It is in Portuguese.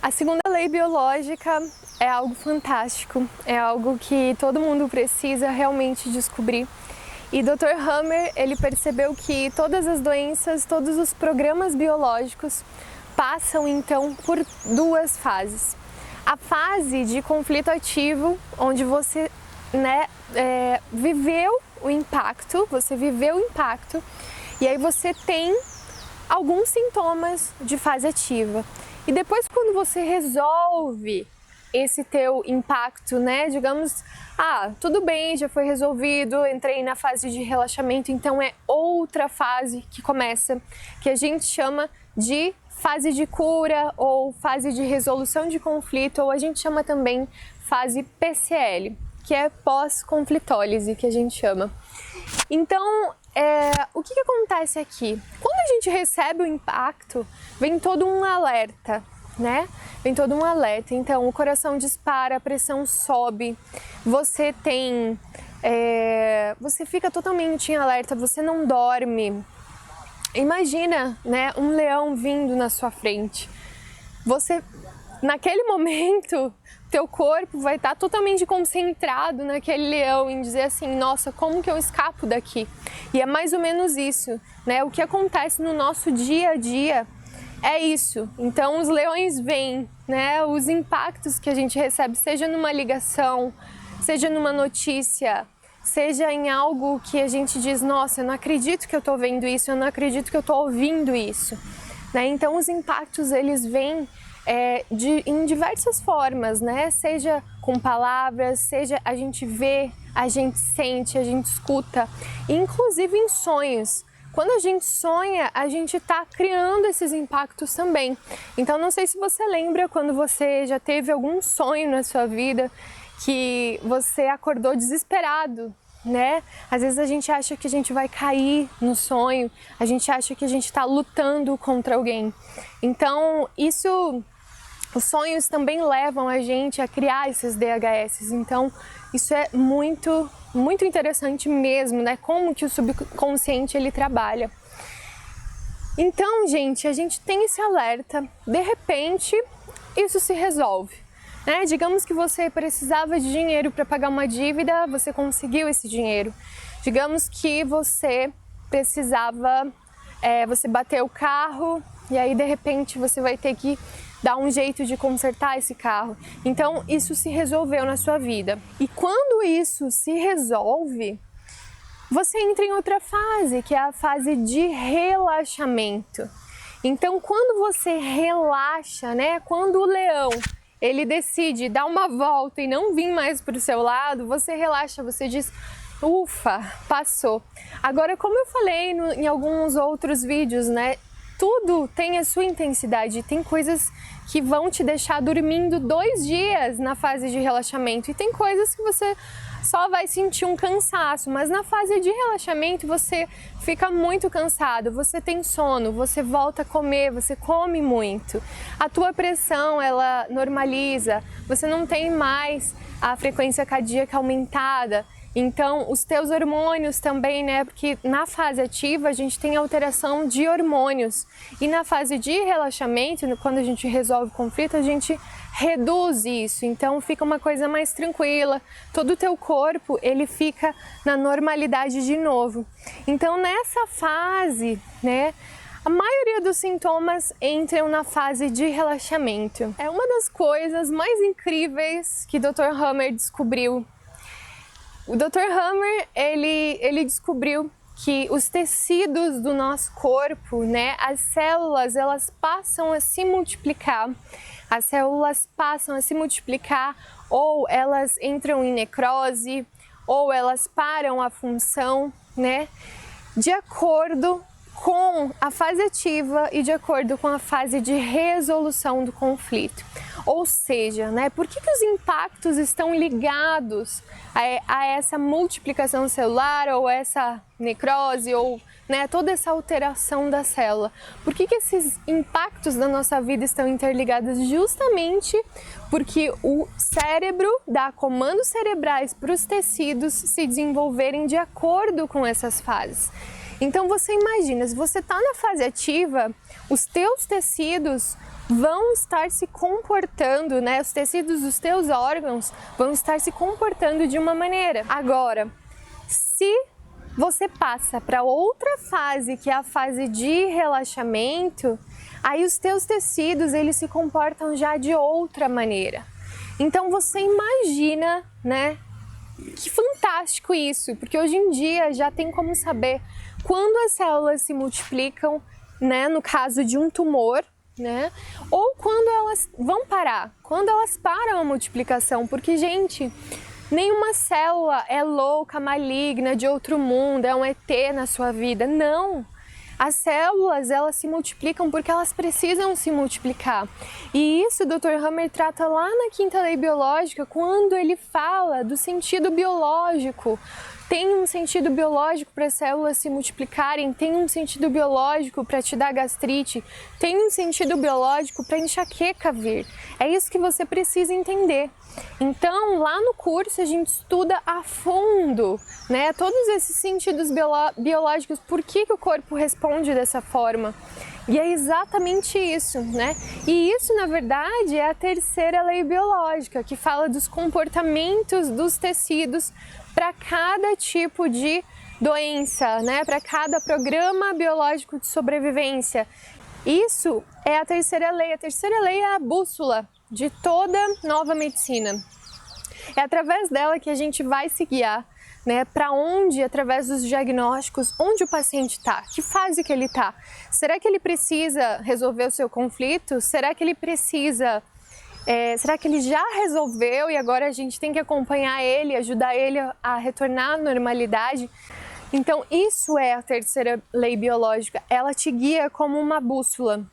A segunda lei biológica é algo fantástico, é algo que todo mundo precisa realmente descobrir. E Dr. Hammer, ele percebeu que todas as doenças, todos os programas biológicos passam então por duas fases. A fase de conflito ativo, onde você viveu o impacto, e aí você tem alguns sintomas de fase ativa. E depois, quando você resolve esse teu impacto, digamos, tudo bem, já foi resolvido, entrei na fase de relaxamento, então é outra fase que começa, que a gente chama de fase de cura ou fase de resolução de conflito, ou a gente chama também fase PCL, que é pós-conflitólise, que a gente chama. Então, o que acontece aqui? Quando a gente recebe o impacto, vem todo um alerta, Vem todo um alerta. Então, o coração dispara, a pressão sobe, você fica totalmente em alerta, você não dorme. Imagina, um leão vindo na sua frente. Naquele momento, teu corpo vai estar totalmente concentrado naquele leão, em dizer assim, nossa, como que eu escapo daqui? E é mais ou menos isso, O que acontece no nosso dia a dia é isso. Então, os leões vêm, Os impactos que a gente recebe, seja numa ligação, seja numa notícia, seja em algo que a gente diz, nossa, eu não acredito que eu estou vendo isso, eu não acredito que eu estou ouvindo isso, Então, os impactos, eles vêm em diversas formas, Seja com palavras, seja a gente vê, a gente sente, a gente escuta, inclusive em sonhos. Quando a gente sonha, a gente está criando esses impactos também. Então, não sei se você lembra quando você já teve algum sonho na sua vida que você acordou desesperado, Às vezes a gente acha que a gente vai cair no sonho, a gente acha que a gente está lutando contra alguém. Então, os sonhos também levam a gente a criar esses DHS. Então, isso é muito, muito interessante mesmo, Como que o subconsciente ele trabalha. Então, gente, a gente tem esse alerta, de repente, isso se resolve. Digamos que você precisava de dinheiro para pagar uma dívida, você conseguiu esse dinheiro. Digamos que você precisava, você bateu o carro e aí de repente você vai ter que dar um jeito de consertar esse carro. Então isso se resolveu na sua vida. E quando isso se resolve, você entra em outra fase, que é a fase de relaxamento. Então quando você relaxa, quando o leão ele decide dar uma volta e não vir mais para o seu lado, você relaxa, você diz, ufa, passou. Agora, como eu falei em alguns outros vídeos, tudo tem a sua intensidade, tem coisas que vão te deixar dormindo 2 dias na fase de relaxamento e tem coisas que você só vai sentir um cansaço, mas na fase de relaxamento você fica muito cansado, você tem sono, você volta a comer, você come muito, a tua pressão ela normaliza, você não tem mais a frequência cardíaca aumentada. Então, os teus hormônios também, Porque na fase ativa a gente tem alteração de hormônios e na fase de relaxamento, quando a gente resolve o conflito, a gente reduz isso. Então, fica uma coisa mais tranquila, todo o teu corpo, ele fica na normalidade de novo. Então, nessa fase, a maioria dos sintomas entram na fase de relaxamento. É uma das coisas mais incríveis que Dr. Hammer descobriu. O Dr. Hammer, ele descobriu que os tecidos do nosso corpo, as células, elas passam a se multiplicar. As células passam a se multiplicar ou elas entram em necrose ou elas param a função, de acordo com a fase ativa e de acordo com a fase de resolução do conflito. Ou seja, por que os impactos estão ligados a essa multiplicação celular ou essa necrose ou toda essa alteração da célula? Por que esses impactos da nossa vida estão interligados? Justamente porque o cérebro dá comandos cerebrais para os tecidos se desenvolverem de acordo com essas fases. Então você imagina, se você está na fase ativa, os teus tecidos vão estar se comportando, né? Os tecidos dos teus órgãos vão estar se comportando de uma maneira. Agora, se você passa para outra fase, que é a fase de relaxamento, aí os teus tecidos, eles se comportam já de outra maneira. Então você imagina, né? Que fantástico isso, porque hoje em dia já tem como saber quando as células se multiplicam, né, no caso de um tumor, né, ou quando elas vão parar, quando elas param a multiplicação, porque, gente, nenhuma célula é louca, maligna, de outro mundo, é um ET na sua vida, não! As células, elas se multiplicam porque elas precisam se multiplicar. E isso o Dr. Hammer trata lá na quinta lei biológica, quando ele fala do sentido biológico. Tem um sentido biológico para as células se multiplicarem, tem um sentido biológico para te dar gastrite, tem um sentido biológico para enxaqueca vir. É isso que você precisa entender. Então, lá no curso a gente estuda a fundo, né, todos esses sentidos biológicos, por que o corpo responde dessa forma. E é exatamente isso, né? E isso, na verdade, é a terceira lei biológica, que fala dos comportamentos dos tecidos para cada tipo de doença, né? Para cada programa biológico de sobrevivência. Isso é a terceira lei. A terceira lei é a bússola de toda nova medicina. É através dela que a gente vai se guiar, né, para onde, através dos diagnósticos, onde o paciente está, que fase que ele está. Será que ele precisa resolver o seu conflito? Será que ele precisa... será que ele já resolveu e agora a gente tem que acompanhar ele, ajudar ele a retornar à normalidade? Então isso é a terceira lei biológica, ela te guia como uma bússola.